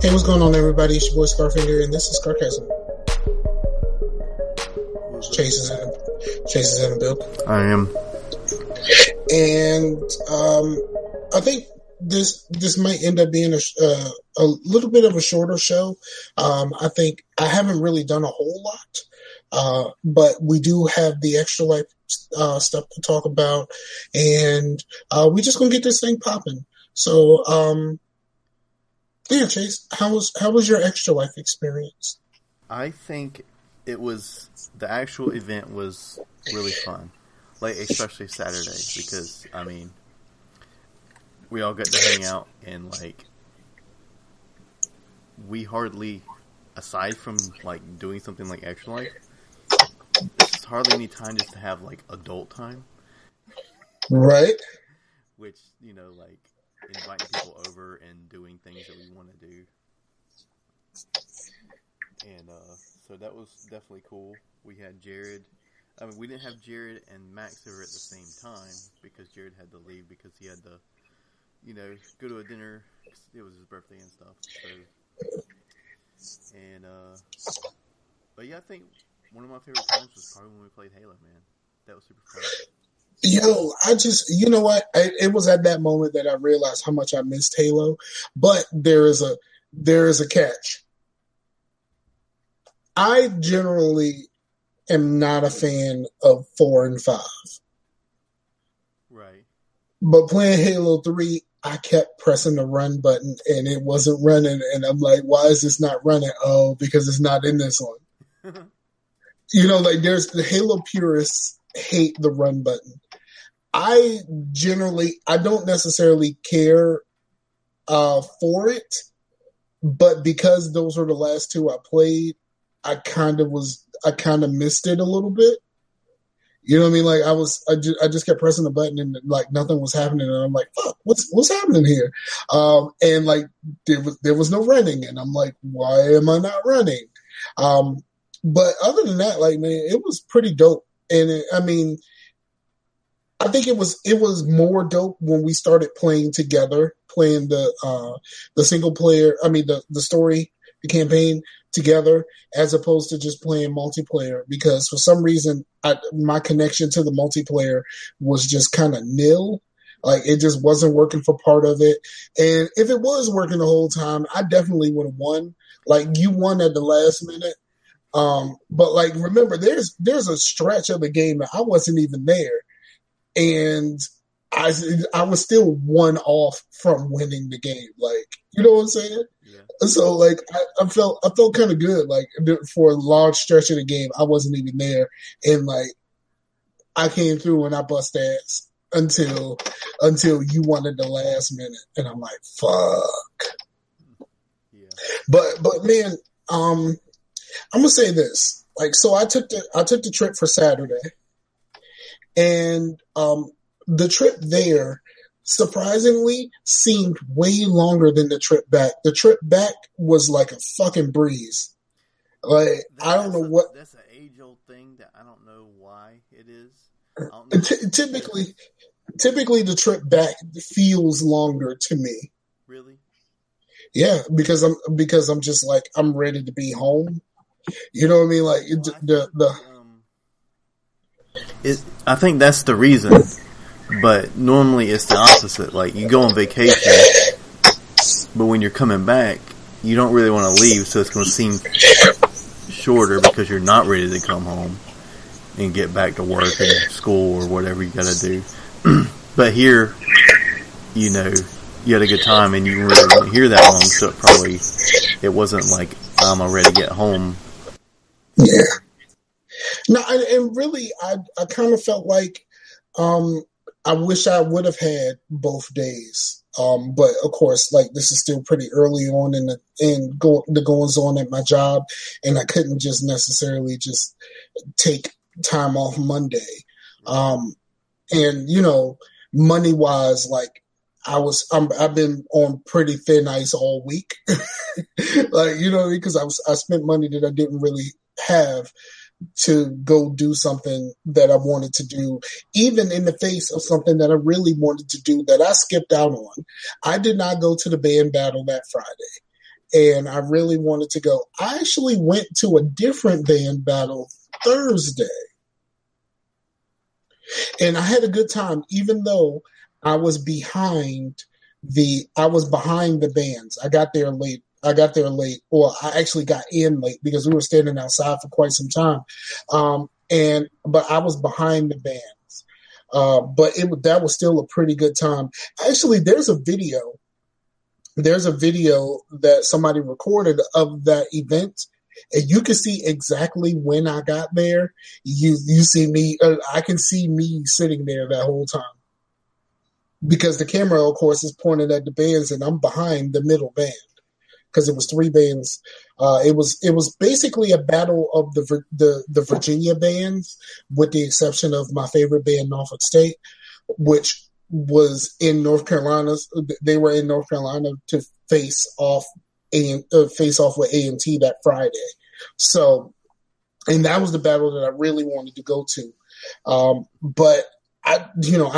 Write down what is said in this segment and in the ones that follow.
Hey, what's going on, everybody? It's your boy Scarfinger, and this is Scarcasm. Chase is in the building. I am. And I think this might end up being a little bit of a shorter show. I think I haven't really done a whole lot, but we do have the Extra Life stuff to talk about, and we're just gonna get this thing popping. So, yeah, Chase, how was your Extra Life experience? I think the actual event was really fun. Like, especially Saturday, because, I mean, we all got to hang out, and, like, we hardly, aside from, like, doing something like Extra Life, there's hardly any time just to have, like, adult time. Right. Which, like, inviting people over and doing things that we want to do. And, so that was definitely cool. We had Jared. I mean, we didn't have Jared and Max there at the same time because Jared had to leave because he had to, go to a dinner. It was his birthday and stuff. So, and, but yeah, I think one of my favorite times was probably when we played Halo, man. That was super fun. Yo, you know what? It was at that moment that I realized how much I missed Halo, but there is a catch. I generally am not a fan of 4 and 5. Right. But playing Halo 3, I kept pressing the run button and it wasn't running. And I'm like, why is this not running? Oh, because it's not in this one. Like there's the Halo purists hate the run button. I don't necessarily care for it, but because those were the last two I played, I kind of missed it a little bit. You know what I mean? Like I just kept pressing the button and like nothing was happening, and I'm like, fuck, what's happening here? And like there was no running, and I'm like, why am I not running? But other than that, like, man, it was pretty dope. And I think it was more dope when we started playing together, playing the single player. I mean, the story, the campaign together, as opposed to just playing multiplayer. Because for some reason, my connection to the multiplayer was just kind of nil. Like it just wasn't working for part of it. And if it was working the whole time, I definitely would have won. Like you won at the last minute. But like, remember, there's a stretch of the game that I wasn't even there. And I was still one off from winning the game. Like, you know what I'm saying? Yeah. So like, I felt kind of good. Like for a large stretch of the game, I wasn't even there. And like, I came through and I bust ass until you won at the last minute. And I'm like, fuck. Yeah. But man, I'm gonna say this. Like, so I took the trip for Saturday, and the trip there surprisingly seemed way longer than the trip back. The trip back was like a fucking breeze. Like I don't know what. That's an age-old thing that I don't know why it is. Typically, the trip back feels longer to me. Really? Yeah, because I'm just like I'm ready to be home. You know what I mean? Like I think that's the reason, but normally it's the opposite. Like you go on vacation, but when you're coming back, you don't really want to leave, so it's going to seem shorter because you're not ready to come home and get back to work and school or whatever you got to do. But here, you had a good time and you really weren't here that long, so it wasn't like I'm ready to get home. Yeah. No, and really, I kind of felt like I wish I would have had both days. But of course, like this is still pretty early on in the goings on at my job, and I couldn't just necessarily just take time off Monday. And money wise, like I've been on pretty thin ice all week, like because I spent money that I didn't really have to go do something that I wanted to do, even in the face of something that I really wanted to do that I skipped out on. I did not go to the band battle that Friday. and I really wanted to go. I actually went to a different band battle Thursday, and I had a good time, even though I was behind the bands. I got there late. Well, I actually got in late because we were standing outside for quite some time. But I was behind the bands. But that was still a pretty good time. Actually, there's a video that somebody recorded of that event, and you can see exactly when I got there. You see me. I can see me sitting there that whole time because the camera, of course, is pointed at the bands, and I'm behind the middle band because it was three bands. It was basically a battle of the Virginia bands, with the exception of my favorite band, Norfolk State, which was in North Carolina. They were in North Carolina to face off with A&T that Friday. So, and that was the battle that I really wanted to go to. But I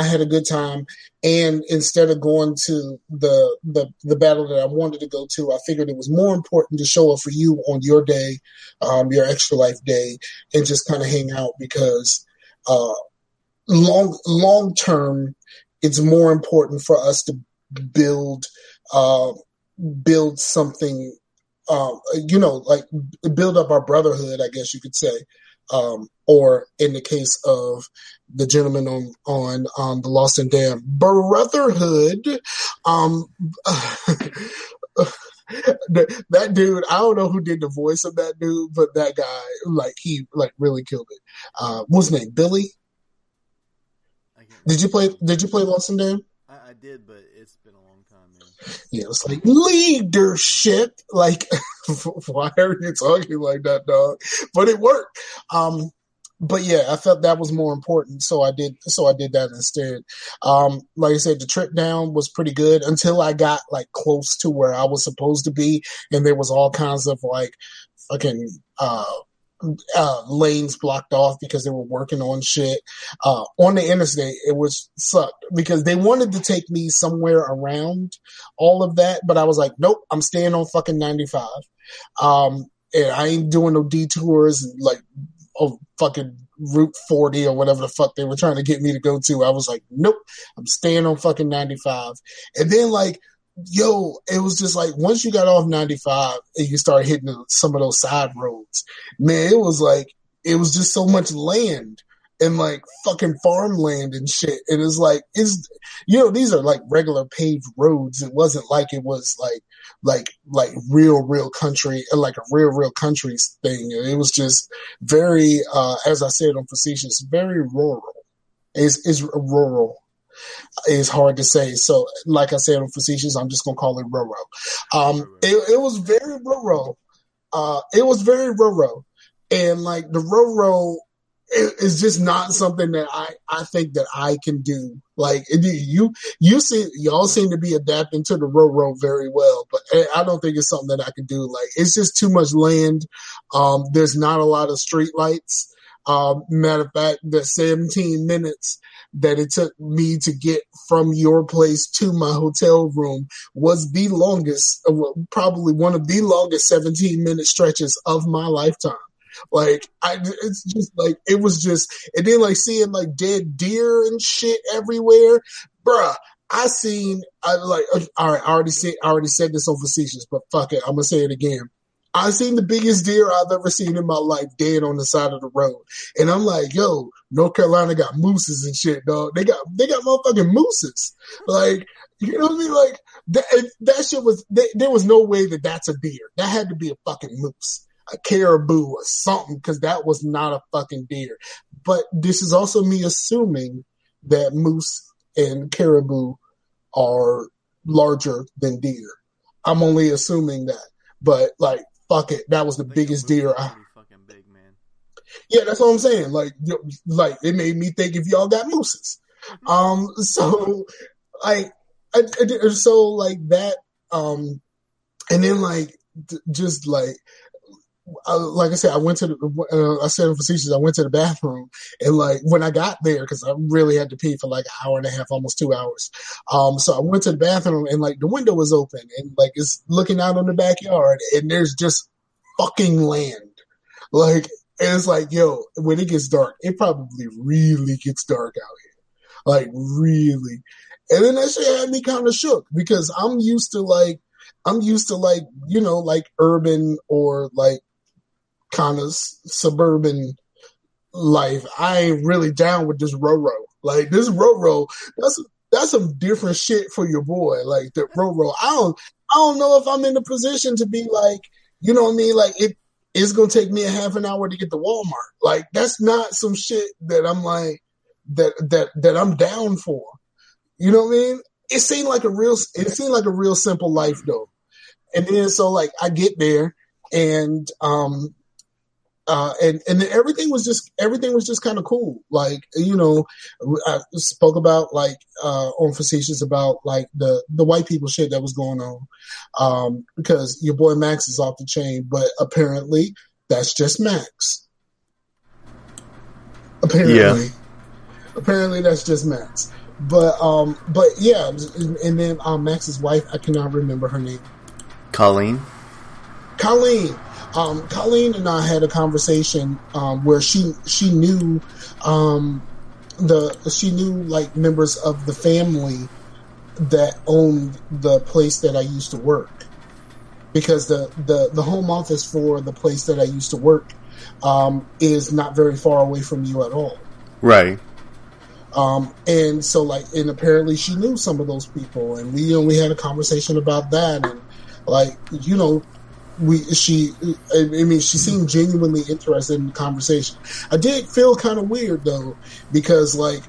had a good time, and instead of going to the battle that I wanted to go to, I figured it was more important to show up for you on your day, your Extra Life day, and just kind of hang out because long term, it's more important for us to build something, like build up our brotherhood, I guess you could say. Or in the case of the gentleman on the Lost and Damned, Brotherhood. That dude, I don't know who did the voice of that dude, but that guy, he really killed it. What's his name? Billy? Did you play Lost and Damned? I did, but it's been a long time, man. Yeah, it's like leadership. Why are you talking like that, dog? But it worked. But yeah, I felt that was more important, so I did that instead. Like I said, the trip down was pretty good until I got close to where I was supposed to be, and there was all kinds of fucking lanes blocked off because they were working on shit on the interstate. It was sucked because they wanted to take me somewhere around all of that, but I was like, nope, I'm staying on fucking 95. And I ain't doing no detours fucking Route 40 or whatever the fuck they were trying to get me to go to. I was like, nope, I'm staying on fucking 95. And then it was just once you got off 95 and you start hitting some of those side roads, man, it was just so much land and fucking farmland and shit. And it's these are regular paved roads. It wasn't like it was real country, a real country thing. It was just very, as I said on Facetious, very rural. It's rural. Is hard to say. So, like I said on Facetious, I'm just going to call it Roro. It was very Roro. It was very Roro. And the Roro is just not something that I think that I can do. Y'all seem to be adapting to the Roro very well, but I don't think it's something that I can do. It's just too much land. There's not a lot of street lights. Matter of fact, the 17 minutes that it took me to get from your place to my hotel room was the longest, probably one of the longest 17-minute stretches of my lifetime. It's just it was just, and then seeing dead deer and shit everywhere, bruh. I already said this on Facetious, but fuck it, I'm gonna say it again. I seen the biggest deer I've ever seen in my life dead on the side of the road. And I'm like, yo, North Carolina got mooses and shit, dog. They got motherfucking mooses. You know what I mean? That shit was, there was no way that that's a deer. That had to be a fucking moose, a caribou or something, because that was not a fucking deer. But this is also me assuming that moose and caribou are larger than deer. I'm only assuming that. But fuck it, that was the biggest deer. Fucking big, man. Yeah, that's what I'm saying. It made me think if y'all got mooses. So that. And then like I said, I went to I said facetious. I went to the bathroom, and like when I got there, because I really had to pee for like an hour and a half, almost 2 hours. So I went to the bathroom, and like the window was open, and like it's looking out on the backyard, and there's just fucking land. Like, and it's like, yo, when it gets dark, it probably really gets dark out here, like really. And then that shit had me kind of shook because I'm used to like urban or like kind of suburban life. I ain't really down with this Roro. Like this Roro, that's some different shit for your boy. Like the Roro, I don't know if I'm in the position to be like, you know what I mean? Like it's gonna take me a half an hour to get to Walmart. Like that's not some shit that I'm like that I'm down for. You know what I mean? It seemed like a real simple life though. And then so like I get there and then everything was just kind of cool. Like, you know, I spoke about like on facetious about like the white people shit that was going on. Because your boy Max is off the chain, but apparently that's just Max. Apparently that's just Max. But yeah, and then Max's wife, I cannot remember her name. Colleen. Colleen and I had a conversation where she knew like members of the family that owned the place that I used to work, because the home office for the place that I used to work is not very far away from you at all. Right. And so like, and apparently she knew some of those people, and we had a conversation about that, and like, you know, she seemed genuinely interested in the conversation. I did feel kind of weird though, because like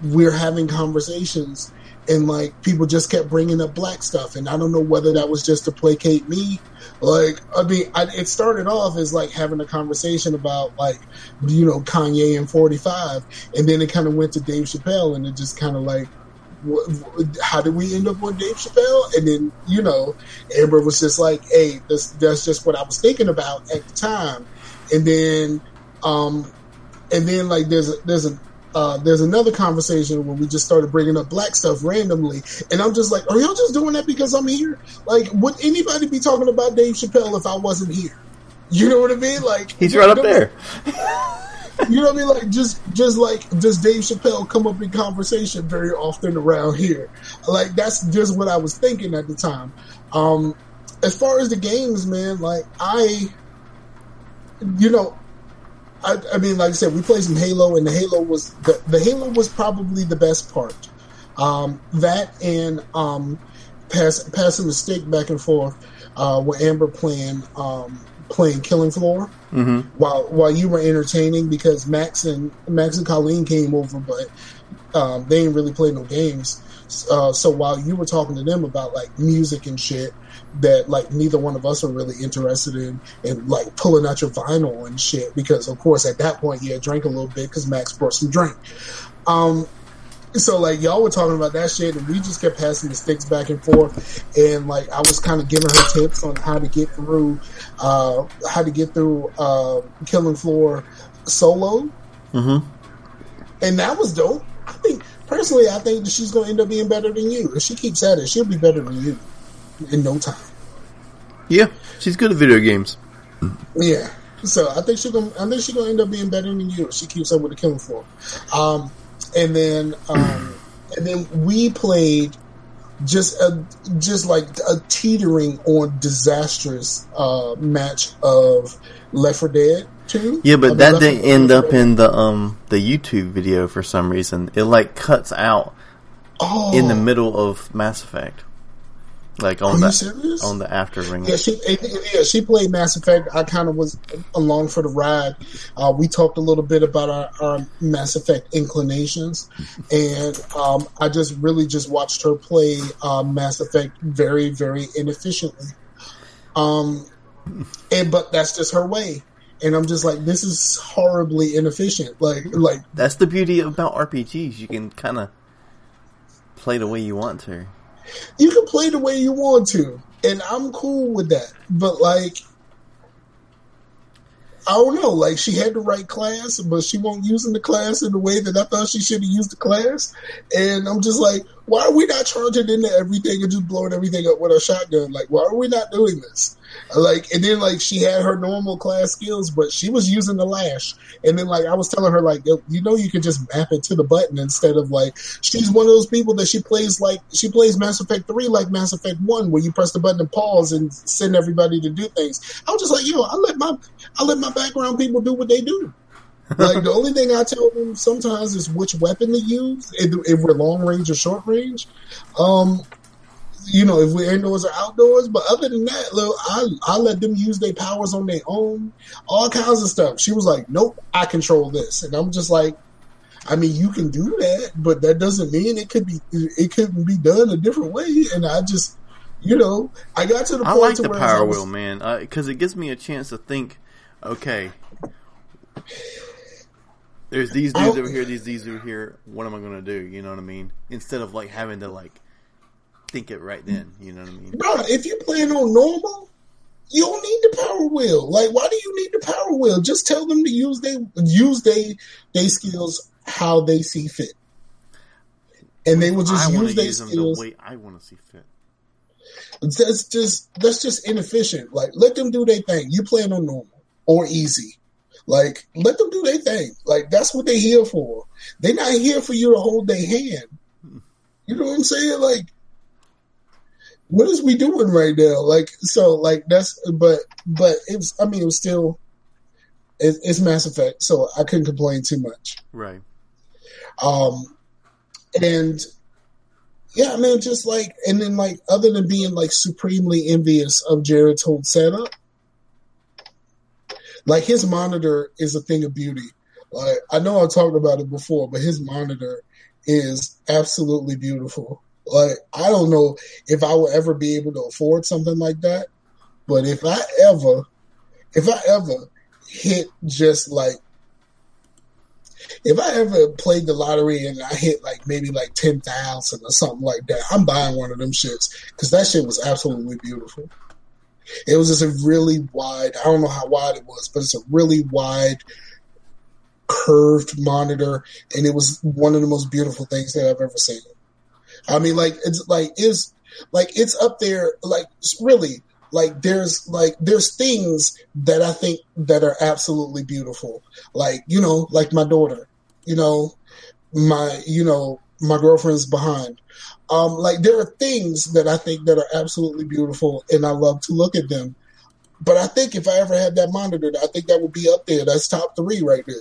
we're having conversations and like people just kept bringing up black stuff, and I don't know whether that was just to placate me. Like, I mean, it started off as like having a conversation about like, you know, Kanye and 45, and then it kind of went to Dave Chappelle, and it just kind of like, how did we end up on Dave Chappelle? And then, you know, Amber was just like, hey, that's just what I was thinking about at the time. And then like there's another conversation where we just started bringing up black stuff randomly, and I'm just like, are y'all just doing that because I'm here? Like, would anybody be talking about Dave Chappelle if I wasn't here? You know what I mean? Like, he's right up there. You know what I mean? Like, just like, does Dave Chappelle come up in conversation very often around here? Like, that's just what I was thinking at the time. As far as the games, man, like I mean, like I said, we played some Halo, and the Halo was probably the best part. That and passing the stick back and forth with Amber playing Killing Floor, mm-hmm. while you were entertaining, because Max and Colleen came over, but they didn't really play no games. So while you were talking to them about like music and shit that like neither one of us are really interested in, and like pulling out your vinyl and shit, because of course at that point you had drank a little bit because Max brought some drink. So like y'all were talking about that shit, and we just kept passing the sticks back and forth, and like I was kind of giving her tips on how to get through Killing Floor solo, mm-hmm. and that was dope. I think that she's going to end up being better than you. If she keeps at it, she'll be better than you in no time. Yeah, she's good at video games. Yeah, so I think she's gonna end up being better than you if she keeps up with the Killing Floor. And then we played just like a teetering on disastrous match of Left 4 Dead 2. Yeah, but that didn't end up in the YouTube video for some reason. It like cuts out in the middle of Mass Effect. Like on the after ring. Yeah, she played Mass Effect. I kind of was along for the ride. We talked a little bit about our Mass Effect inclinations, and I just watched her play Mass Effect very, very inefficiently. But that's just her way, and I'm just like, this is horribly inefficient. Like that's the beauty about RPGs. You can kind of play the way you want to. You can play the way you want to, and I'm cool with that. But like, I don't know. Like, she had the right class, but she won't use in the class in the way that I thought she should have used the class. And I'm just like, why are we not charging into everything and just blowing everything up with a shotgun? Like, why are we not doing this? Like, and then like she had her normal class skills, but she was using the lash. And then like I was telling her, like, you know, you could just map it to the button instead of like, she's one of those people that she plays Mass Effect 3 like Mass Effect 1, where you press the button and pause and send everybody to do things. I was just like, I let my background people do what they do. Like, the only thing I tell them sometimes is which weapon to use, if we're long range or short range. You know, if we're indoors or outdoors. But other than that, I let them use their powers on their own, all kinds of stuff. She was like, nope, I control this. And I'm just like, I mean, you can do that, but that doesn't mean it couldn't be done a different way. And I just, you know, I got to the point I like to the where power wheel, man, because it gives me a chance to think, okay, there's these dudes over here, these dudes over here. What am I going to do? You know what I mean? Instead of like having to like think it right then. You know what I mean? Bro, if you're playing on normal, you don't need the power wheel. Like, why do you need the power wheel? Just tell them to use they skills how they see fit, and they will just use their skills the way I want to see fit. That's just inefficient. Like, let them do their thing. You playing on normal or easy. Like, let them do their thing. Like, that's what they're here for. They're not here for you to hold their hand. You know what I'm saying? Like, what is we doing right now? Like, so, like, that's, but it was still, it's Mass Effect, so I couldn't complain too much. Right. And yeah, man, just like, and then like, other than being like supremely envious of Jared's whole setup, like, his monitor is a thing of beauty. Like, I know I talked about it before, but his monitor is absolutely beautiful. Like, I don't know if I will ever be able to afford something like that, but if I ever hit just like, if I ever played the lottery and I hit like maybe like 10,000 or something like that, I'm buying one of them shits, because that shit was absolutely beautiful. It was just a really wide, I don't know how wide it was, but it's a really wide, curved monitor, and it was one of the most beautiful things that I've ever seen. I mean, like, it's up there, like, really, like, there's things that I think that are absolutely beautiful. Like, you know, like my daughter, my girlfriend's behind. Like, there are things that I think that are absolutely beautiful, and I love to look at them. But I think if I ever had that monitor, I think that would be up there. That's top 3 right there.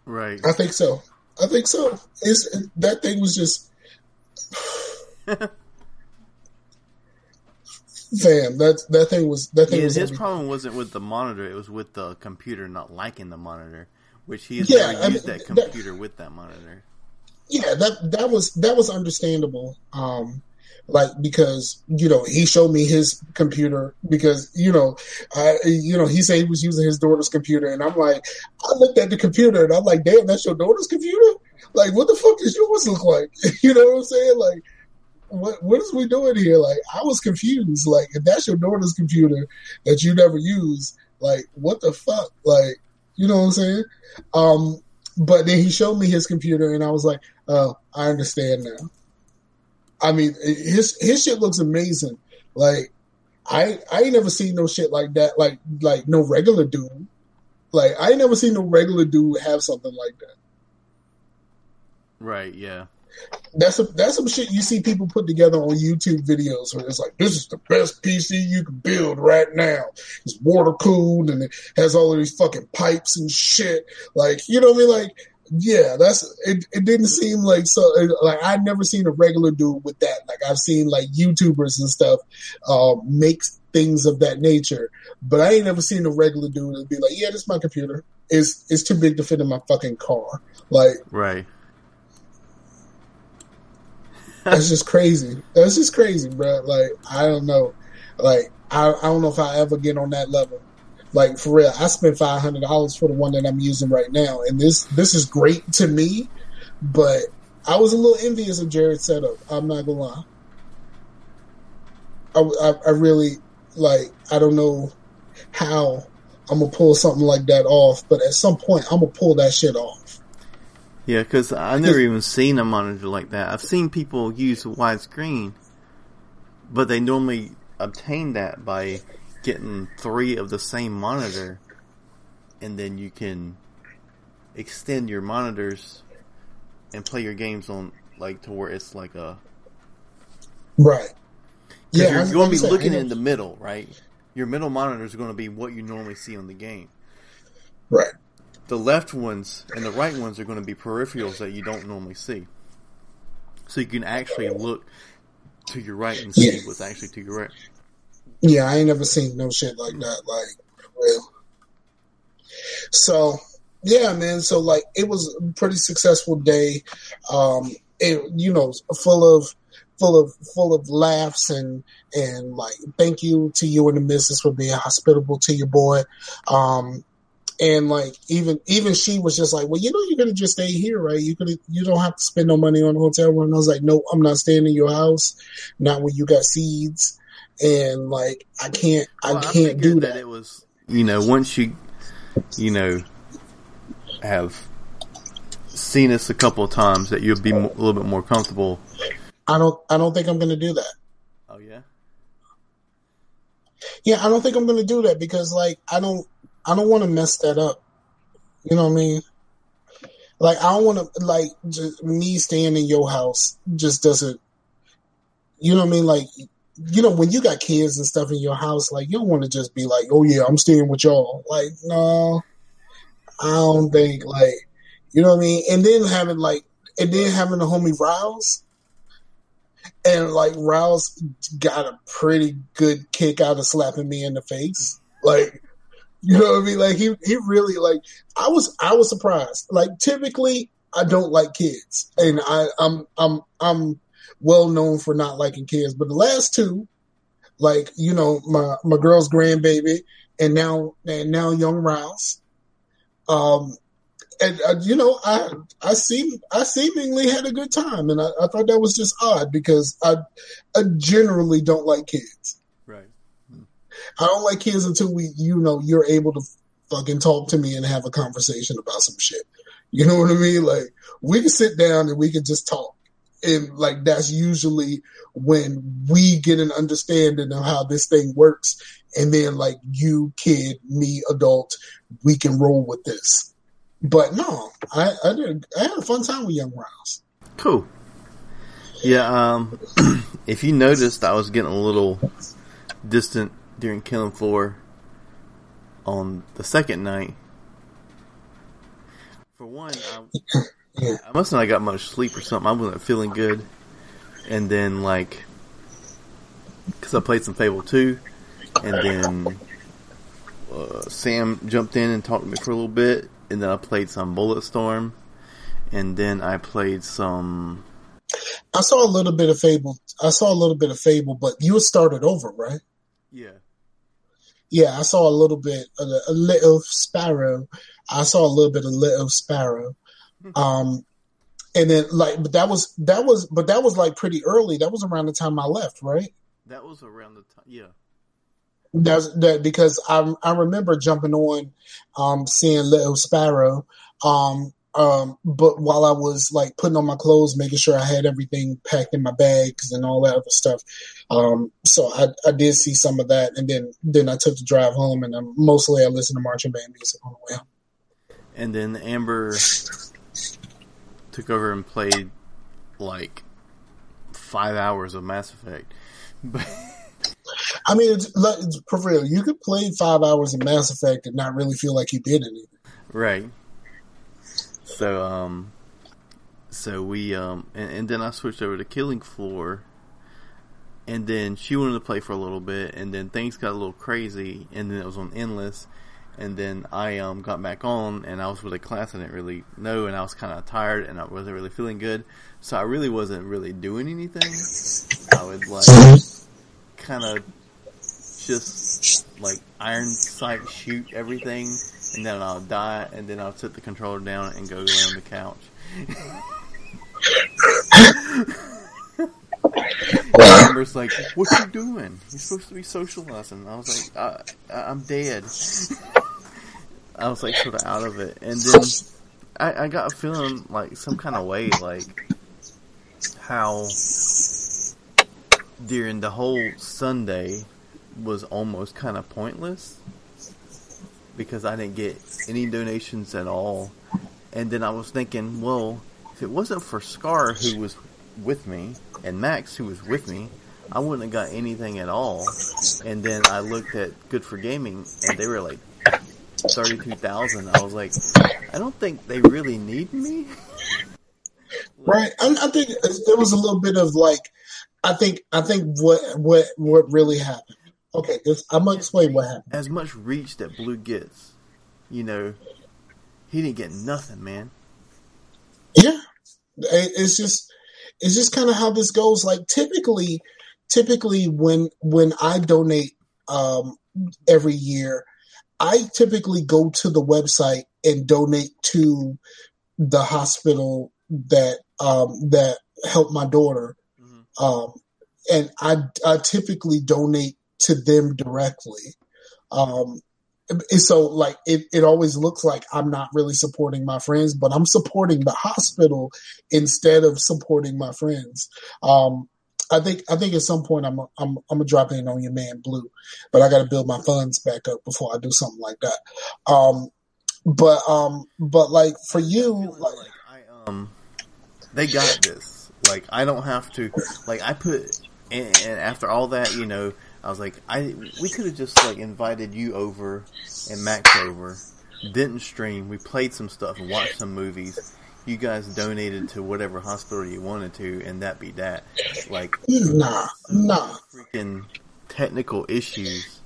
Right. I think so. That thing was just... Fam, that thing was... His problem wasn't with the monitor, it was with the computer not liking the monitor. Which he has never used that computer with that monitor. Yeah, that was understandable. Like, because, you know, he showed me his computer because, he said he was using his daughter's computer, and I'm like, I looked at the computer and I'm like, damn, that's your daughter's computer? Like, what the fuck does yours look like? You know what I'm saying? Like, what is we doing here? Like, I was confused. Like, if that's your daughter's computer that you never use, like, what the fuck? Like, you know what I'm saying? But then he showed me his computer, and I was like, oh, I understand now. I mean, his shit looks amazing. Like, I ain't never seen no shit like that, like no regular dude. Like, I ain't never seen no regular dude have something like that. Right, yeah. That's some shit you see people put together on YouTube videos where it's like, this is the best PC you can build right now. It's water cooled and it has all of these fucking pipes and shit. Like, you know what I mean? Like, yeah, it didn't seem like so. Like, I've never seen a regular dude with that. Like, I've seen like YouTubers and stuff make things of that nature, but I ain't never seen a regular dude and be like, yeah, this is my computer. It's too big to fit in my fucking car. Like, right. That's just crazy. That's just crazy, bro. Like, I don't know. Like, I don't know if I ever get on that level. Like, for real, I spent $500 for the one that I'm using right now, and this is great to me, but I was a little envious of Jared's setup. I'm not gonna lie. I really, Like, I don't know how I'm gonna pull something like that off, but at some point I'm gonna pull that shit off. Yeah, because I've never even seen a monitor like that. I've seen people use a widescreen, but they normally obtain that by getting 3 of the same monitor, and then you can extend your monitors and play your games on, like, to where it's like a... Right. Yeah, you're going to be looking in the middle, right? Your middle monitor is going to be what you normally see on the game. Right. The left ones and the right ones are going to be peripherals that you don't normally see. So you can actually look to your right and see what's actually to your right. Yeah, I ain't never seen no shit like that. Like, for real. So, yeah, man. So, like, it was a pretty successful day. Full of laughs and like, thank you to you and the missus for being hospitable to your boy. And like, even she was just like, well, you're going to just stay here, right? You don't have to spend no money on a hotel room. And I was like, no, I'm not staying in your house. Not when you got seeds. And like, I can't do that. It was, once you, have seen us a couple of times, that you'll be a little bit more comfortable. I don't think I'm going to do that. Oh yeah? Yeah, I don't think I'm going to do that because, like, I don't want to mess that up. You know what I mean? Like, I don't want to, like, just me staying in your house just doesn't, you know what I mean? Like, when you got kids and stuff in your house, like, you don't want to just be like, oh yeah, I'm staying with y'all. Like, no, I don't think, like, you know what I mean? And then having the homie Rouse. And like, Rouse got a pretty good kick out of slapping me in the face. Like, you know what I mean? Like, he really, like, I was surprised. Like, typically I don't like kids, and I'm well known for not liking kids. But the last two, like, my girl's grandbaby and now young Rouse, and I seemingly had a good time, and I thought that was just odd because I generally don't like kids. Right. I don't like kids until you're able to fucking talk to me and have a conversation about some shit. You know what I mean? Like, we can sit down and we can just talk, and like, that's usually when we get an understanding of how this thing works. And then, like, you kid, me adult, we can roll with this. But no, I had a fun time with Young Rouse. Cool. Yeah, if you noticed, I was getting a little distant during Killing Floor on the second night. For one, I must not have got much sleep or something. I wasn't feeling good. And then, like, because I played some Fable 2, and then Sam jumped in and talked to me for a little bit. And then I played some Bulletstorm, and then I played some... I saw a little bit of Fable, but you had started over, right? Yeah. Yeah, I saw a little bit of a Little Sparrow. I saw a little bit of Little Sparrow. And then, like, but that was like pretty early. That was around the time I left, right? That was around the time, yeah. That because I remember jumping on, seeing Little Sparrow, but while I was like putting on my clothes, making sure I had everything packed in my bags and all that other stuff. So I did see some of that, and then I took the drive home, and mostly I listened to marching band music on the way home. And then Amber took over and played like 5 hours of Mass Effect. I mean, it's for real. You could play 5 hours of Mass Effect and not really feel like you did anything. Right. So we and then I switched over to Killing Floor, and then she wanted to play for a little bit, and then things got a little crazy, and then it was on Endless, and then I got back on, and I was with a class I didn't really know, and I was kind of tired, and I wasn't really feeling good, so I really wasn't really doing anything. I would like kind of just like iron sight shoot everything, and then I'll die, and then I'll set the controller down and go lay on the couch. I remember it's like, what you doing? You're supposed to be socializing. I was like, I'm dead. I was like sort of out of it. And then I got a feeling like some kind of way, like how during the whole Sunday was almost kind of pointless because I didn't get any donations at all. And then I was thinking, well, if it wasn't for Scar, who was with me, and Max, who was with me, I wouldn't have got anything at all. And then I looked at Good for Gaming, and they were like 32,000. I was like, I don't think they really need me. Right. I think there was a little bit of like, I think what really happened. Okay, I'm gonna explain what happened. As much reach that Blue gets, he didn't get nothing, man. Yeah, it's just kind of how this goes. Like typically when I donate every year, I typically go to the website and donate to the hospital that helped my daughter, and I typically donate to them directly. And so like it always looks like I'm not really supporting my friends, but I'm supporting the hospital instead of supporting my friends. I think at some point I'm gonna drop in on your man Blue, but I got to build my funds back up before I do something like that. But like for you, they got this. Like I don't have to. Like I put, and after all that, I was like, we could have just like invited you over and Max over, didn't stream. We played some stuff and watched some movies. You guys donated to whatever hospital you wanted to, and that be that. Like, nah. Freaking technical issues,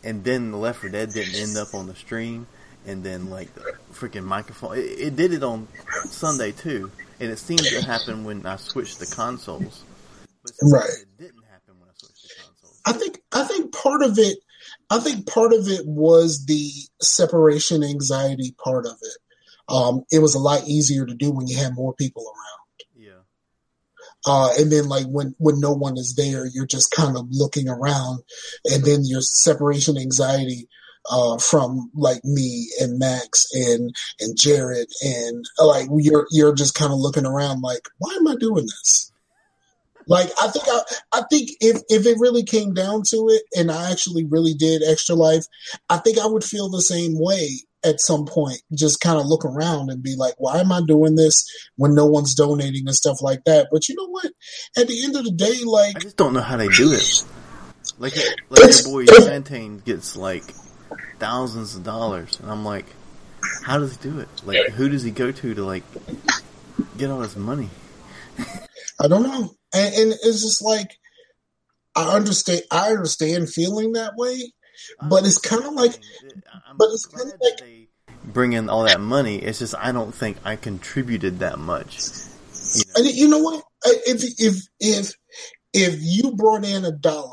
and then the Left 4 Dead didn't end up on the stream, and then like the freaking microphone. It did it on Sunday too, and it seemed to happen when I switched the consoles. But right. It didn't happen when I switched the consoles. I think part of it was the separation anxiety part of it. It was a lot easier to do when you had more people around. Yeah. And then like when no one is there, you're just kind of looking around, and then your separation anxiety from like me and Max and Jared, and like you're just kind of looking around like, why am I doing this? Like I think if it really came down to it, and I actually really did Extra Life, I think I would feel the same way at some point. Just kind of look around and be like, why am I doing this when no one's donating and stuff like that? But you know what? At the end of the day, like I just don't know how they do it. Like your boy Santane gets like thousands of dollars, and I'm like, how does he do it? Like, who does he go to like get all his money? I don't know. And it's just like, I understand feeling that way, but it's kind of like, they bring in all that money. It's just, I don't think I contributed that much. And you know what? If you brought in $1,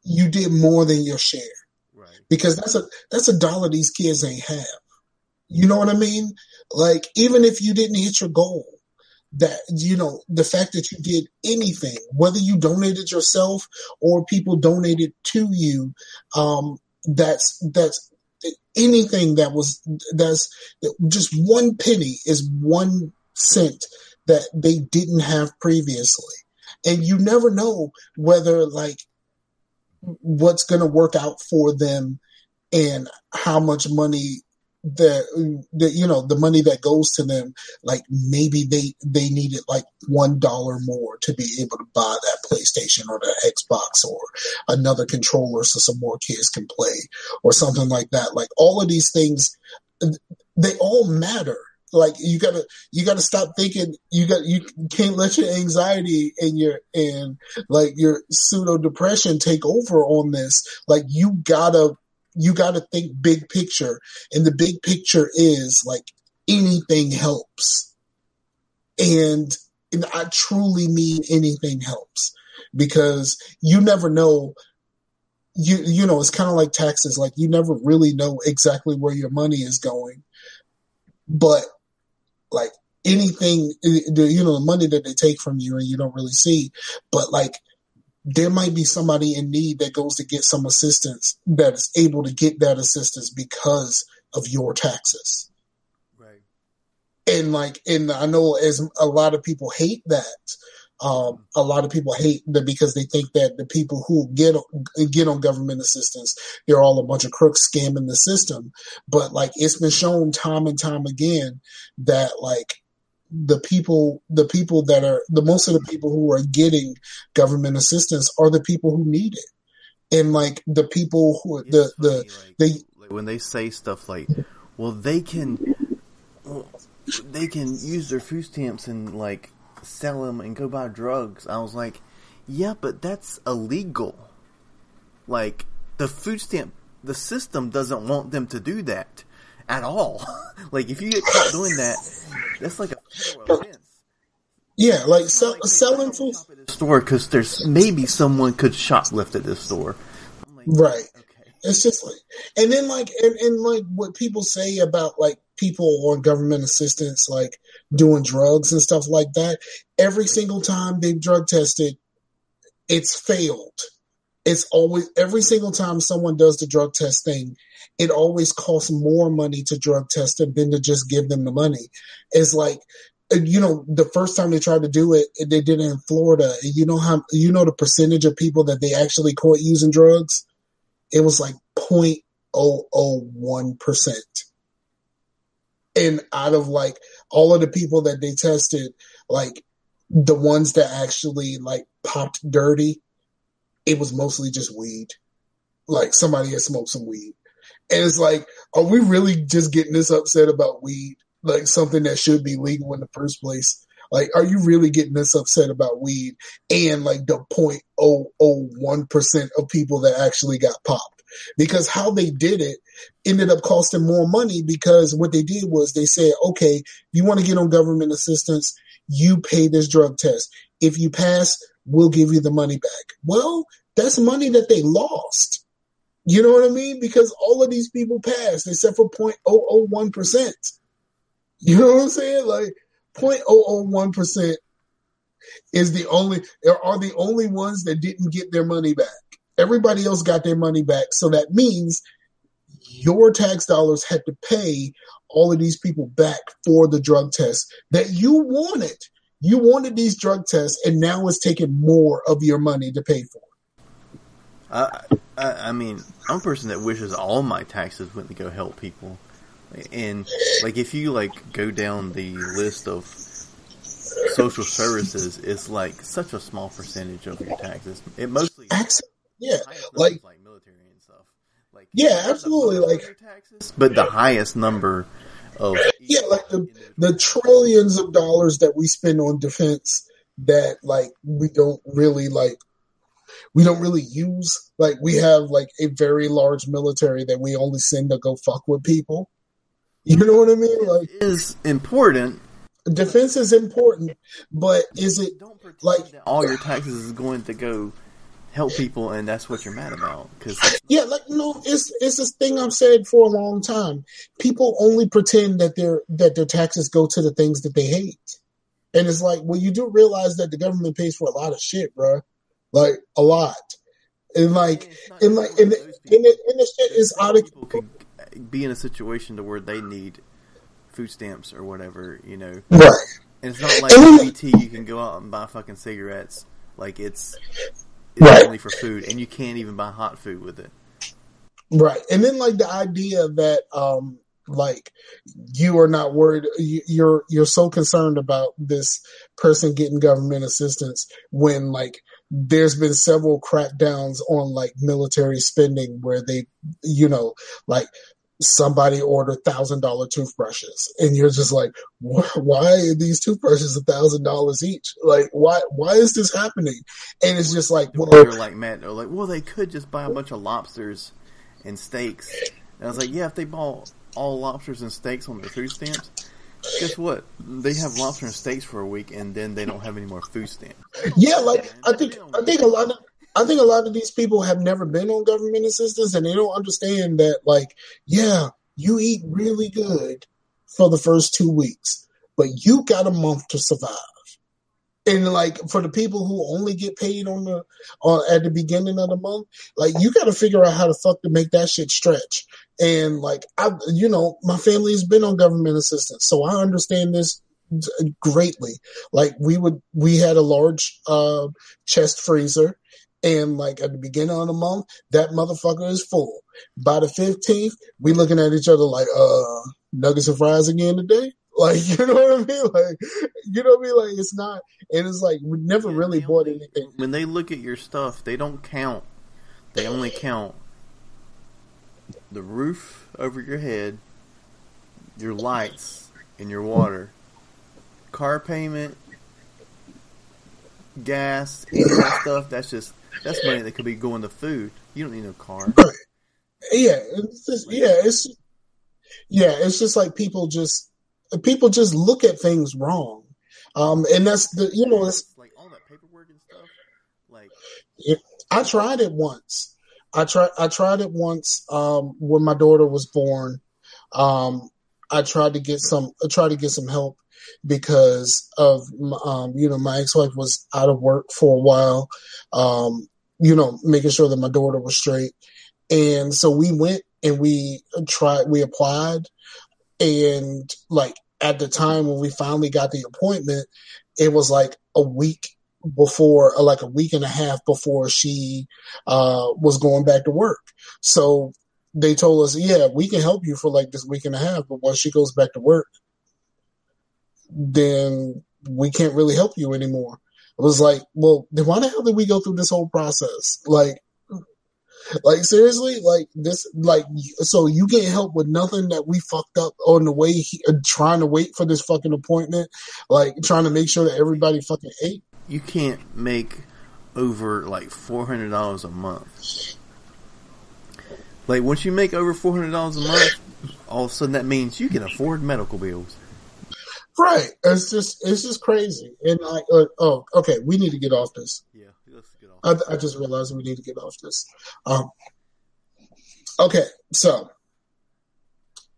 you did more than your share, right? Because that's $1 these kids ain't have. You know what I mean? Like, even if you didn't hit your goal, that, the fact that you did anything, whether you donated yourself or people donated to you, that's anything that's just 1 penny is 1 cent that they didn't have previously. And you never know whether like what's going to work out for them and how much money the money that goes to them, like maybe they needed like $1 more to be able to buy that PlayStation or the Xbox or another controller so some more kids can play or something like that. Like all of these things, they all matter. Like you gotta stop thinking you can't let your anxiety and your pseudo depression take over on this. Like you gotta think big picture, and the big picture is like anything helps, and I truly mean anything helps, because you never know. You know, it's kind of like taxes. Like you never really know exactly where your money is going, but like anything, the money that they take from you and you don't really see, but like there might be somebody in need that goes to get some assistance that is able to get that assistance because of your taxes. Right. And I know as a lot of people hate that. A lot of people hate that because they think that the people who get on government assistance, they're all a bunch of crooks scamming the system. But like it's been shown time and time again that like the people that are the most of the people who are getting government assistance are the people who need it. And like the people who when they say stuff like, well, they can use their food stamps and like sell them and go buy drugs. I was like, yeah, but that's illegal. Like the food stamp, the system doesn't want them to do that at all. Like if you get caught doing that, that's like a federal offense. Yeah, like selling food at the store because there's maybe someone could shoplift at this store. I'm like, right. Okay. It's just like, and then like, and like what people say about like people on government assistance, like doing drugs and stuff like that. Every single time they've drug tested, it's failed. It's always, every single time someone does the drug test thing, it always costs more money to drug test them than to just give them the money. It's like, the first time they tried to do it, they did it in Florida. And the percentage of people that they actually caught using drugs? It was like 0.001%. And out of like all of the people that they tested, like the ones that actually like popped dirty, it was mostly just weed. Like somebody had smoked some weed. And it's like, are we really just getting this upset about weed? Like something that should be legal in the first place? Like, are you really getting this upset about weed and like the 0.001% of people that actually got popped? Because how they did it ended up costing more money because what they did was they said, okay, you want to get on government assistance, you pay this drug test. If you pass, we'll give you the money back. Well, that's money that they lost. You know what I mean? Because all of these people passed except for 0.001%. You know what I'm saying? Like 0.001% are the only ones that didn't get their money back. Everybody else got their money back. So that means your tax dollars had to pay all of these people back for the drug tests that you wanted. You wanted these drug tests, and now it's taking more of your money to pay for. I mean, I'm a person that wishes all my taxes went to go help people. And like, if you like go down the list of social services, it's like such a small percentage of your taxes. It mostly, like military and stuff. Like, yeah, absolutely, like taxes, but the highest number of like the trillions of dollars that we spend on defense that like we don't really use. Like we have like a very large military that we only send to go fuck with people. You know what I mean? Like, it is important. Defense is important, but is it like that all your taxes is going to go help people, and that's what you're mad about? Cause it's this thing I've said for a long time. People only pretend that their taxes go to the things that they hate, and it's like, well, you do realize that the government pays for a lot of shit, bro. Like a lot, and like the shit is out of people could be in a situation to where they need food stamps or whatever, Right. And it's not like EBT, you can go out and buy fucking cigarettes. Like it's right. only for food, and you can't even buy hot food with it. Right. And then like the idea that like you are not worried, you're so concerned about this person getting government assistance when like there's been several crackdowns on like military spending where they, like somebody ordered $1,000 toothbrushes, and you're just like, why are these toothbrushes $1,000 each? Like, why is this happening? And it's just like, well, they're like, Matt, they're like, well, they could just buy a bunch of lobsters and steaks. And I was like, yeah, if they bought all lobsters and steaks on their food stamps, guess what? They have lobster and steaks for a week, and then they don't have any more food stamps. Yeah, like I think a lot of these people have never been on government assistance, and they don't understand that. Like, yeah, you eat really good for the first 2 weeks, but you got a month to survive. And like for the people who only get paid on at the beginning of the month, like you got to figure out how the fuck to make that shit stretch. And like my family has been on government assistance, so I understand this greatly. Like we had a large chest freezer, and like at the beginning of the month, that motherfucker is full. By the 15th, we looking at each other like, nuggets and fries again today. Like, you know what I mean? Like, you know what I mean? Like, it's not, and it's like, we never really bought anything. When they look at your stuff, they don't count. They only count the roof over your head, your lights, and your water. Car payment, gas, any of that stuff, that's money that could be going to food. You don't need no car. Right. Yeah. It's just like people just look at things wrong. And that's it's like all that paperwork and stuff. Like, I tried it once. I tried it once, when my daughter was born. I tried to get some help because of, my ex-wife was out of work for a while, making sure that my daughter was straight. And so we went and we applied, and like at the time when we finally got the appointment, it was like a week and a half before she was going back to work. So they told us, yeah, we can help you for like this week and a half, but once she goes back to work, then we can't really help you anymore. It was like, well, then why the hell did we go through this whole process? Like seriously, like this, like, so you can't help with nothing that we fucked up on the way, trying to wait for this fucking appointment, like trying to make sure that everybody fucking ate. You can't make over like $400 a month. Like once you make over $400 a month, all of a sudden that means you can afford medical bills. Right. It's just crazy. And okay, we need to get off this. Yeah, let's get off. I just realized we need to get off this. Okay, so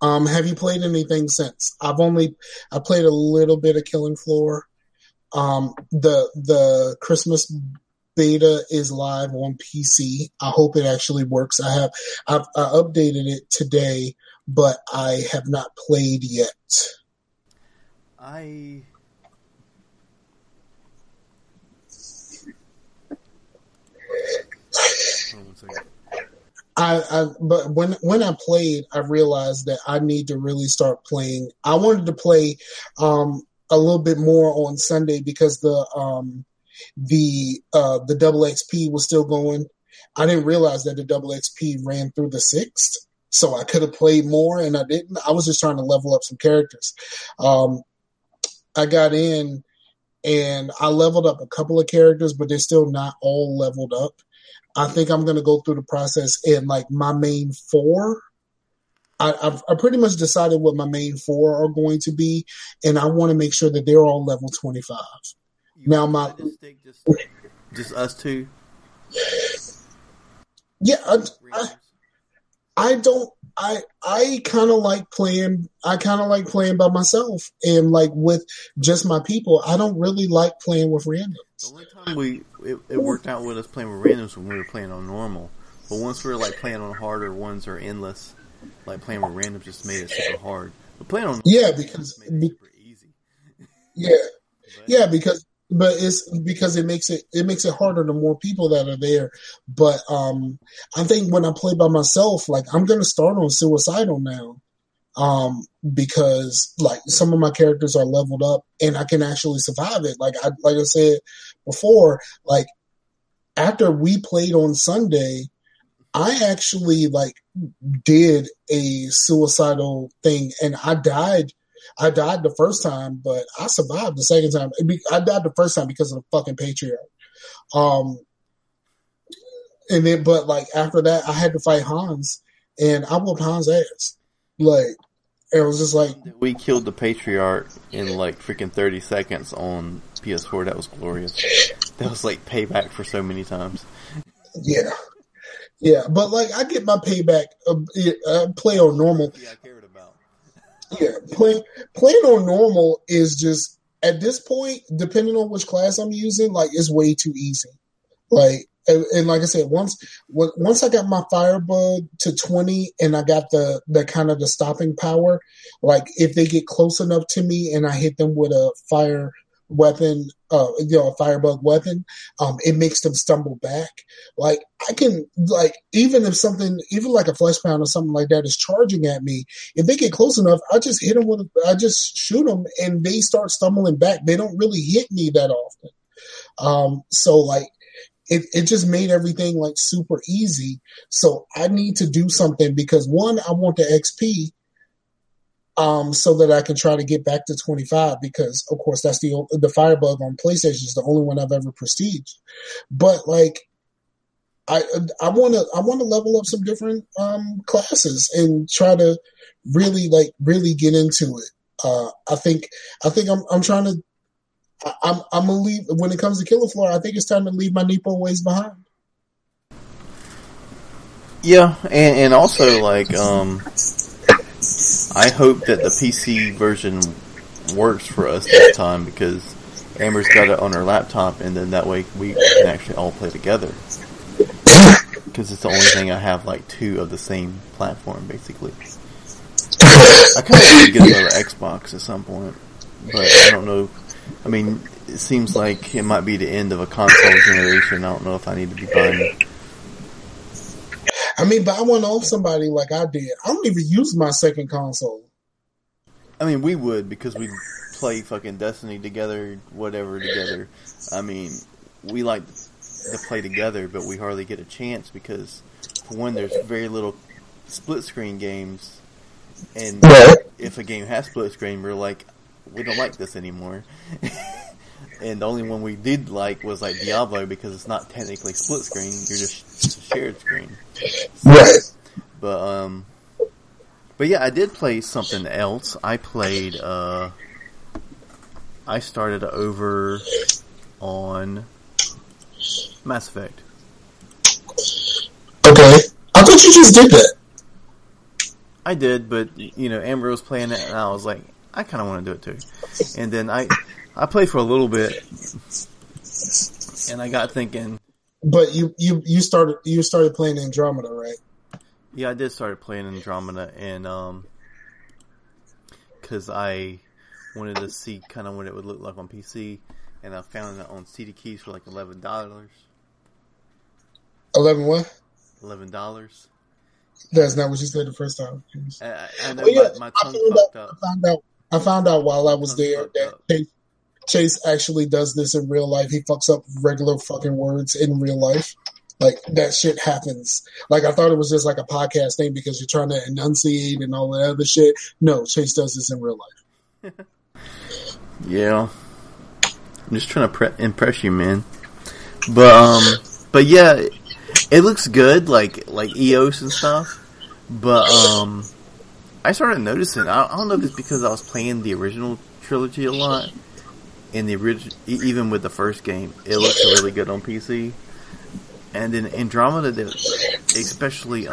have you played anything since? I played a little bit of Killing Floor. The Christmas beta is live on PC. I hope it actually works. I updated it today, but I have not played yet. But when I played, I realized that I need to really start playing. I wanted to play a little bit more on Sunday because the double XP was still going. I didn't realize that the double XP ran through the 6th, so I could have played more, and I didn't. I was just trying to level up some characters. I got in and I leveled up a couple of characters, but they're still not all leveled up. I think I'm going to go through the process and like my main 4. I pretty much decided what my main 4 are going to be, and I want to make sure that they're all level 25. Now just us two. Yeah, I kind of like playing. I kind of like playing by myself and like with just my people. I don't really like playing with randoms. The only time it worked out with us playing with randoms when we were playing on normal. But once we were like playing on harder ones or endless, like playing with randoms just made it super hard. But playing on because made it super easy. But it's because it makes it harder the more people that are there. But I think when I play by myself, like I'm gonna start on suicidal now, because like some of my characters are leveled up and I can actually survive it. Like I said before, like after we played on Sunday, I actually like did a suicidal thing and I died. I died the first time, but I survived the second time. I died the first time because of the fucking Patriarch. And then, but like after that, I had to fight Hans, and I whooped Hans' ass. Like, it was just like we killed the Patriarch in like freaking 30 seconds on PS4. That was glorious. That was like payback for so many times. Yeah, but like I get my payback. Play on normal. I cared about. Yeah, playing on normal is just at this point, depending on which class I'm using, like it's way too easy. Like and like I said, once I got my firebug to 20 and I got the kind of the stopping power, like if they get close enough to me and I hit them with a fire weapon, a firebug weapon, it makes them stumble back. Like I can like even if something, even like a flesh pound or something like that is charging at me, if they get close enough, I just shoot them and they start stumbling back. They don't really hit me that often. So like it just made everything like super easy. So I need to do something because one, I want the XP, so that I can try to get back to 25 because of course that's the Firebug on PlayStation is the only one I've ever prestiged. But like I want to level up some different classes and try to really get into it. I think I'm trying to. I'm gonna leave when it comes to Killer Floor. I think it's time to leave my Nepo ways behind. Yeah, and also like I hope that the PC version works for us this time because Amber's got it on her laptop, and then that way we can actually all play together. Because it's the only thing I have like two of the same platform basically. I kind of want to get another Xbox at some point, but I don't know. I mean, it seems like it might be the end of a console generation. I don't know if I need to be buying. I mean, buy one off somebody like I did. I don't even use my second console. I mean, we would because we play fucking Destiny together, whatever together. I mean, we like to play together, but we hardly get a chance because, for one, there's very little split screen games, and if a game has split screen, we're like, we don't like this anymore. And the only one we did like was like Diablo because it's not technically split screen; you're just shared screen. Right. But yeah, I did play something else. I played. I started over on Mass Effect. Okay, I thought you just did that. I did, but Amber was playing it, and I was like, I kind of want to do it too. And then I played for a little bit, and I got thinking. But you started playing Andromeda, right? Yeah, I did start playing Andromeda, and because I wanted to see kind of what it would look like on PC, and I found it on CD Keys for like $11. 11 what? $11. That's not what you said the first time. I know my tongue fucked up. I found out while I was there that Chase actually does this in real life. He fucks up regular fucking words in real life. Like, that shit happens. Like, I thought it was just like a podcast thing because you're trying to enunciate and all that other shit. No, Chase does this in real life. Yeah. I'm just trying to impress you, man. But yeah, it looks good, like EOS and stuff. But, I started noticing, I don't know if it's because I was playing the original trilogy a lot. In the even with the first game, it looks really good on PC. And then Andromeda, especially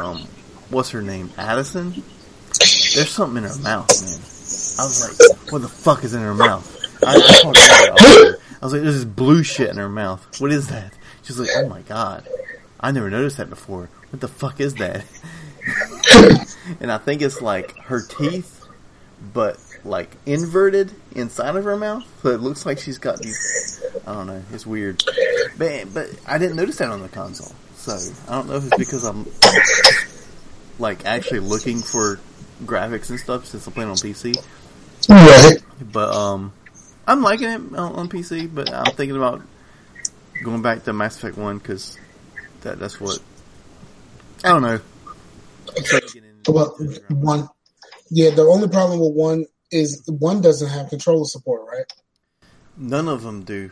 what's her name, Addison? There's something in her mouth, man. I was like, what the fuck is in her mouth? I was like, there's this blue shit in her mouth. What is that? She's like, oh my god, I never noticed that before. What the fuck is that? And I think it's like her teeth, but like inverted inside of her mouth, so it looks like she's got these. I don't know. It's weird, but I didn't notice that on the console. So I don't know if it's because I'm like actually looking for graphics and stuff since I'm playing on PC. Right. But I'm liking it on PC. But I'm thinking about going back to Mass Effect 1 because that's what I don't know. Well, one. Yeah, the only problem with one is one doesn't have controller support, right? None of them do.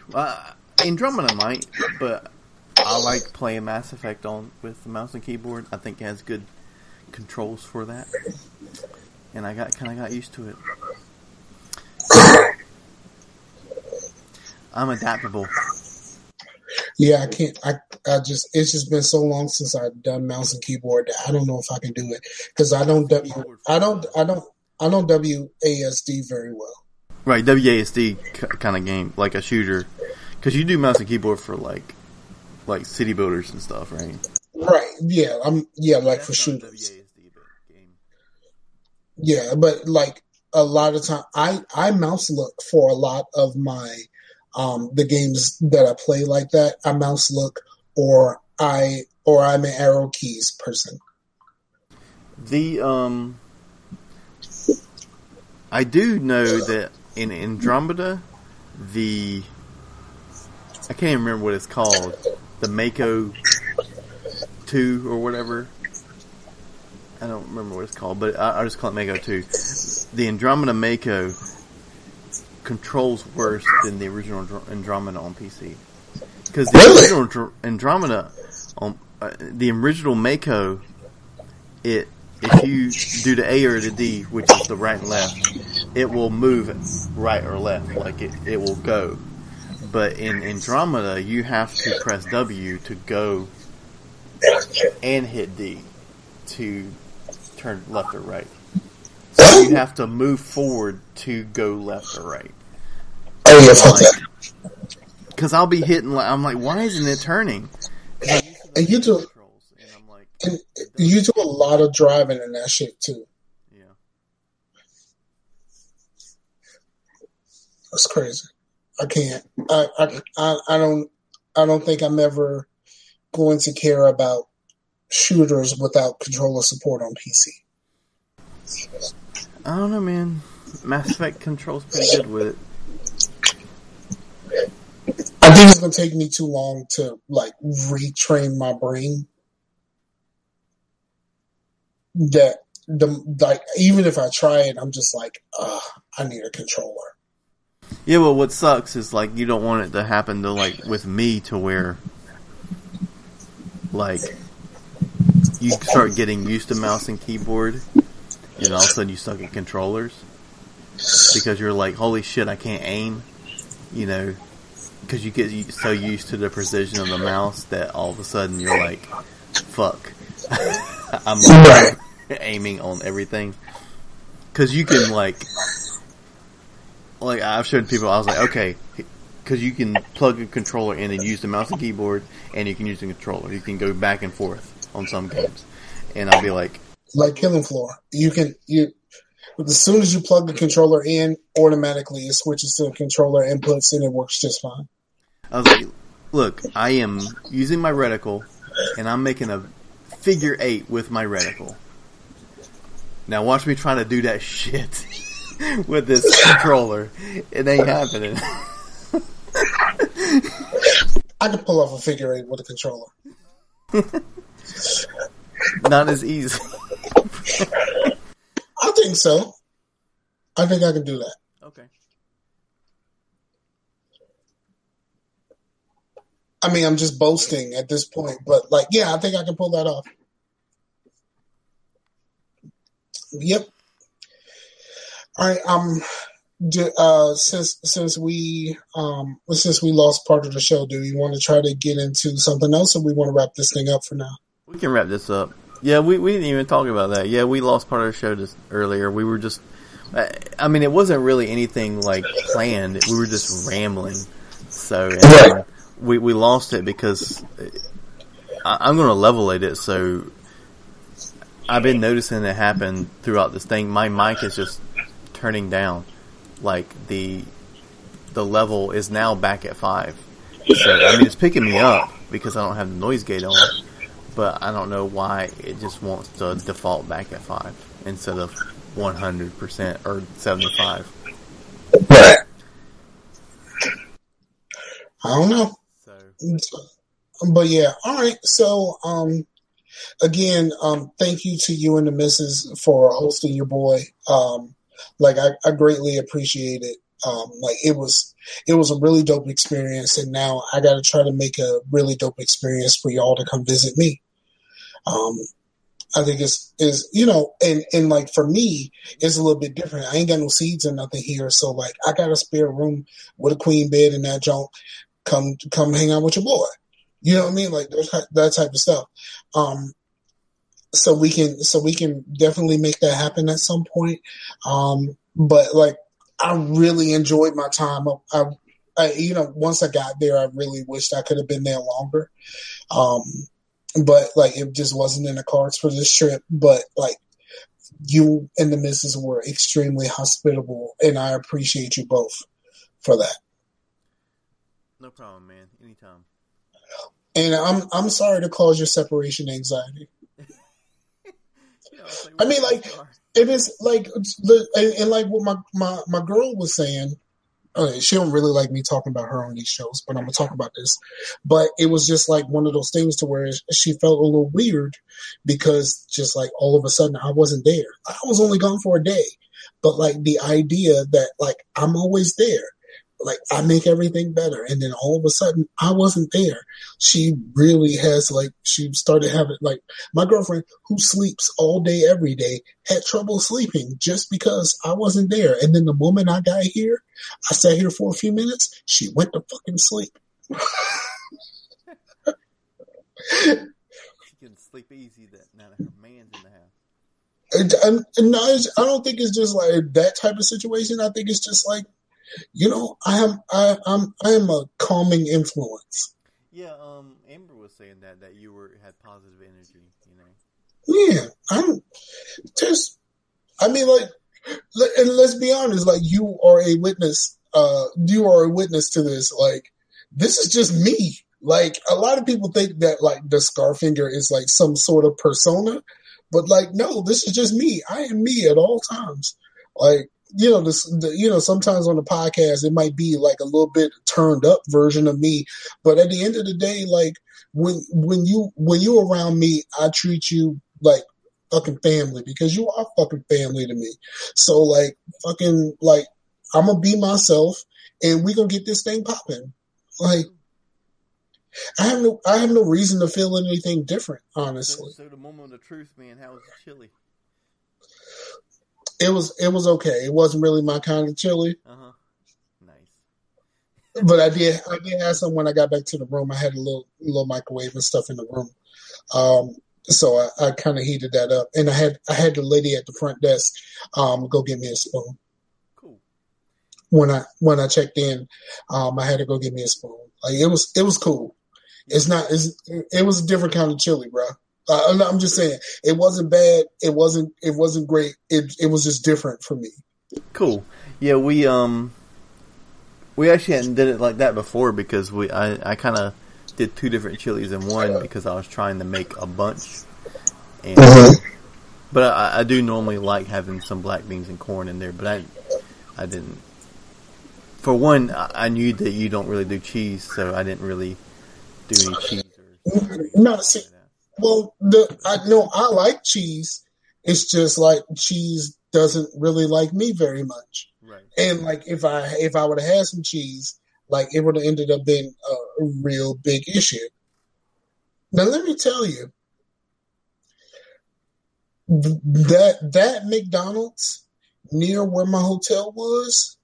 Andromeda might, but I like playing Mass Effect with the mouse and keyboard. I think it has good controls for that, and I kind of got used to it. I'm adaptable. Yeah, I can't. It's just been so long since I've done mouse and keyboard that I don't know if I can do it because I don't I know WASD very well. Right, WASD kind of game, like a shooter, because you do mouse and keyboard for like city builders and stuff, right? Right. Yeah. Like for shooters. Game. Yeah, but like a lot of time, I mouse look for a lot of my the games that I play like that. I mouse look, or I'm an arrow keys person. I do know that in Andromeda, I can't even remember what it's called, the Mako 2 or whatever. I don't remember what it's called, but I just call it Mako 2. The Andromeda Mako controls worse than the original Andromeda on PC. Because the original Andromeda, the original Mako, if you do the A or the D, which is the right and left, it will move right or left, like it will go. But in Andromeda, you have to press W to go and hit D to turn left or right. So you have to move forward to go left or right. Oh yeah, fuck that. Because I'll be hitting, I'm like, why isn't it turning? And you do a lot of driving in that shit too. Yeah, that's crazy. I can't. I don't think I'm ever going to care about shooters without controller support on PC. I don't know, man. Mass Effect controls pretty good with it. I think it's gonna take me too long to like retrain my brain. That even if I try it, I'm just like, I need a controller. Yeah, well, what sucks is like you don't want it to happen to like with me to where like you start getting used to mouse and keyboard, and all of a sudden you suck at controllers because you're like, holy shit, I can't aim, because you get so used to the precision of the mouse that all of a sudden you're like, fuck, I'm like aiming on everything. Because you can like I've showed people, I was like, okay, because you can plug a controller in and use the mouse and keyboard, and you can use the controller. You can go back and forth on some games, and I'll be like Killing Floor. As soon as you plug the controller in, automatically it switches to controller inputs, and it works just fine. I was like, look, I am using my reticle, and I'm making a figure 8 with my reticle. Now watch me try to do that shit with this controller. It ain't happening. I can pull off a figure 8 with a controller. Not as easy. I think so. I think I can do that. Okay. I mean, I'm just boasting at this point, but like, yeah, I think I can pull that off. Yep. All right. Since we lost part of the show, do you want to try to get into something else, or we want to wrap this thing up for now? We can wrap this up. Yeah, we didn't even talk about that. Yeah, we lost part of the show just earlier. We were just, I mean, it wasn't really anything like planned. We were just rambling. So we lost it because I'm going to level it. So I've been noticing it happen throughout this thing. My mic is just turning down. Like the level is now back at 5. So I mean, it's picking me up because I don't have the noise gate on. But I don't know why it just wants to default back at 5 instead of 100% or 75. Right. I don't know. But yeah, all right. So again, thank you to you and the missus for hosting your boy. I greatly appreciate it. It was a really dope experience, and now I got to try to make a really dope experience for y'all to come visit me. I think is and like for me, it's a little bit different. I ain't got no seeds or nothing here, so like I got a spare room with a queen bed in that joint. Come hang out with your boy. You know what I mean? Like that type of stuff. so we can definitely make that happen at some point. But like, I really enjoyed my time. Once I got there, I really wished I could have been there longer. But like, it just wasn't in the cards for this trip. But like, you and the missus were extremely hospitable, and I appreciate you both for that. No problem, man. Anytime. And I'm sorry to cause your separation anxiety. I mean, like, it is like and like what my girl was saying. She don't really like me talking about her on these shows, but I'm gonna talk about this. But it was just like one of those things to where she felt a little weird because just like all of a sudden I wasn't there. I was only gone for a day, but like the idea that like I'm always there. Like, I make everything better. And then all of a sudden, I wasn't there. She really has, like, she started having, like, my girlfriend, who sleeps all day, every day, had trouble sleeping just because I wasn't there. And then the moment I got here, I sat here for a few minutes, she went to fucking sleep. She can sleep easy now that her man's in the house. No, I don't think it's just, like, that type of situation. I think it's just, like, you know, I am a calming influence. Yeah, Amber was saying that you had positive energy, you know. Yeah, like, and let's be honest, like, you are a witness. You are a witness to this. Like, this is just me. Like, a lot of people think that like the Scarfinger is like some sort of persona, but like, no, this is just me. I am me at all times. Like, you know, sometimes on the podcast, it might be like a little bit turned up version of me. But at the end of the day, like when you're around me, I treat you like fucking family because you are fucking family to me. So like fucking like I'm gonna be myself and we gonna get this thing popping. Like I have no reason to feel anything different, honestly. So the moment of the truth, man, how was the chili? It was okay. It wasn't really my kind of chili. Nice. But I did have some when I got back to the room. I had a little microwave and stuff in the room. So I kind of heated that up. And I had the lady at the front desk go get me a spoon. Cool. When I checked in, I had to go get me a spoon. Like it was cool. It was a different kind of chili, bro. I'm just saying, it wasn't bad. It wasn't great. It was just different for me. Cool. Yeah, we actually hadn't did it like that before because I kind of did two different chilies in one because I was trying to make a bunch. And, but I do normally like having some black beans and corn in there, but I didn't. For one, I knew that you don't really do cheese, so I didn't really do any cheese. No, see. Well, I like cheese. It's just like cheese doesn't really like me very much. Right. And like if I would have had some cheese, like it would have ended up being a real big issue. Now let me tell you that McDonald's near where my hotel was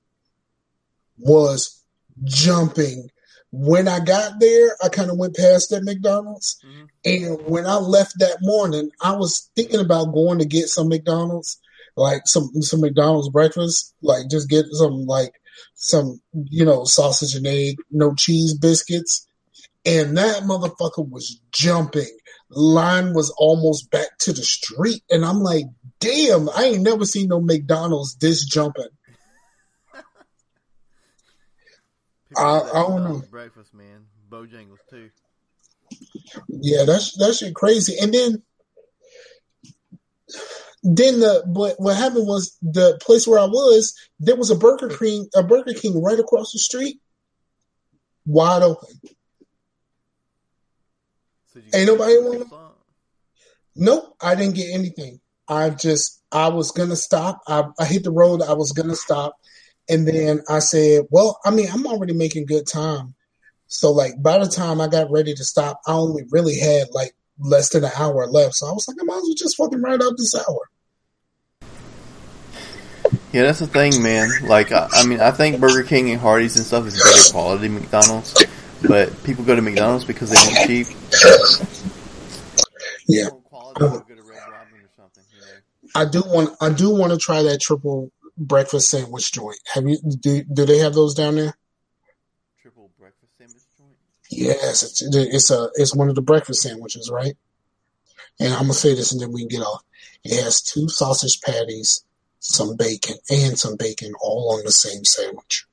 jumping. When I got there, I kind of went past that McDonald's. Mm-hmm. And when I left that morning, I was thinking about going to get some McDonald's, like some McDonald's breakfast, like just get some sausage and egg, no cheese biscuits. And that motherfucker was jumping. Line was almost back to the street. And I'm like, damn, I ain't never seen no McDonald's this jumping. I don't know. Breakfast, man. Bojangles too. Yeah, that shit crazy. And then what happened was the place where I was, there was a Burger King right across the street, wide open. So ain't nobody want to. Nope, I didn't get anything. I was gonna stop. I hit the road. I was gonna stop. And then I said, well, I mean, I'm already making good time. So, like, by the time I got ready to stop, I only really had, like, less than an hour left. So I was like, I might as well just fucking ride out this hour. Yeah, that's the thing, man. Like, I mean, I think Burger King and Hardee's and stuff is better quality than McDonald's. But people go to McDonald's because they want cheap. Yeah. Quality, go to I do want to try that triple breakfast sandwich joint. Have you? Do they have those down there? Triple breakfast sandwich joint? Yes, it's one of the breakfast sandwiches, right? And I'm gonna say this, and then we can get off. It has 2 sausage patties, some bacon, all on the same sandwich.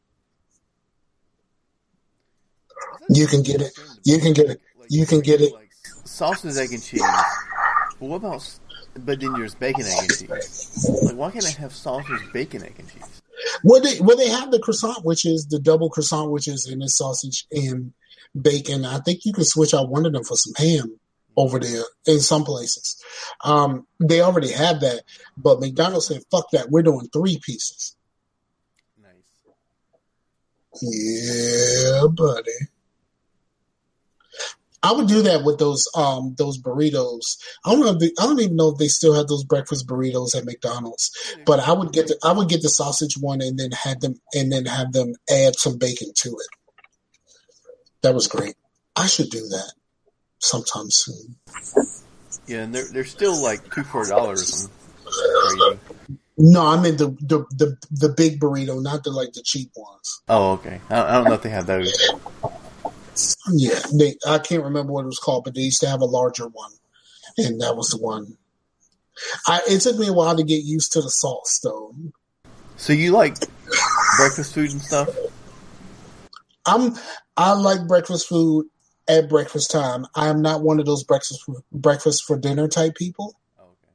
You can get it. You can get it. You can get it. Like sausage, egg, and cheese. But what about? But then there's bacon, egg, and cheese. Like, why can't I have sausage, bacon, egg, and cheese? Well, they have the croissant, which is the double croissant, which is in the sausage and bacon. I think you can switch out one of them for some ham over there in some places. They already have that, but McDonald's said, "Fuck that, we're doing 3 pieces." Nice. Yeah, buddy. I would do that with those burritos. I don't even know if they still have those breakfast burritos at McDonald's. But I would get the sausage one and then have them add some bacon to it. That was great. I should do that sometime soon. Yeah, and they're still like $2 for $1. Crazy. No, I meant the big burrito, not the cheap ones. Oh, okay. I don't know if they have those. Yeah, I can't remember what it was called, but they used to have a larger one, and that was the one. It took me a while to get used to the sauce, though. So you like breakfast food and stuff? I like breakfast food at breakfast time. I am not one of those breakfast for dinner type people. Oh, okay.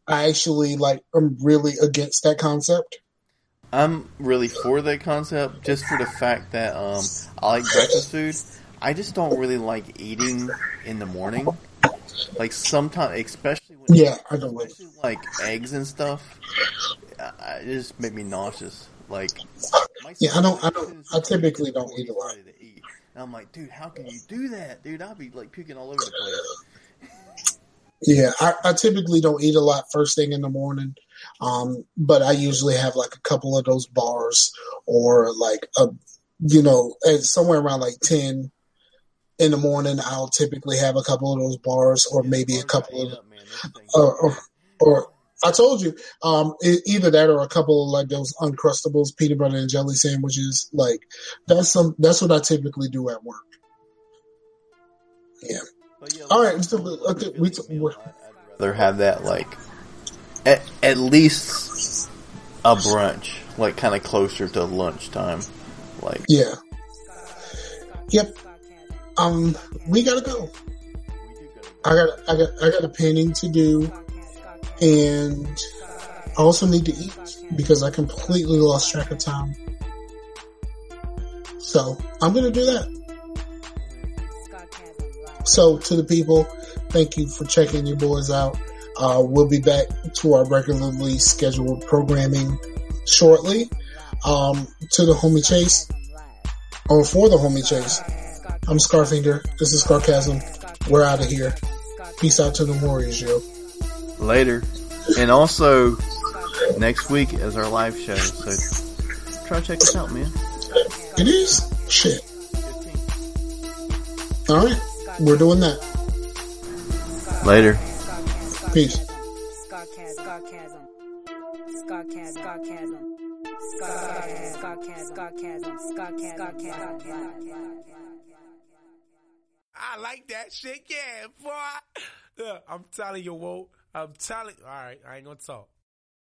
I actually I'm really against that concept. I'm really for that concept, just for the fact that I like breakfast food. I just don't really like eating in the morning. Like sometimes, especially when I don't like eggs and stuff. It just make me nauseous. Like I typically don't eat a lot. And I'm like, dude, how can you do that, dude? I'll be like puking all over the place. Yeah, I typically don't eat a lot first thing in the morning. But I usually have like a couple of those bars or somewhere around like 10 in the morning, I'll typically have a couple of those bars or maybe a couple of, or I told you, either that or a couple of like those Uncrustables, peanut butter and jelly sandwiches. Like that's what I typically do at work. Yeah. All right. So I'd rather have that like at least a brunch, like kind of closer to lunchtime. Like yeah. Yep. We gotta go. I got a painting to do, and I also need to eat because I completely lost track of time. So I'm gonna do that. So to the people, thank you for checking your boys out. We'll be back to our regularly scheduled programming shortly. To the homie Chase, or for the homie Chase, I'm Scarfinger. This is Scarcasm. We're out of here. Peace out to the Warriors, yo. Later. And also, next week is our live show, so try to check us out, man. It is? Shit. Alright, we're doing that. Later. Peace. I like that shit, yeah, boy. Yeah, I'm telling you, Whoa. I'm telling. All right, I ain't gonna talk.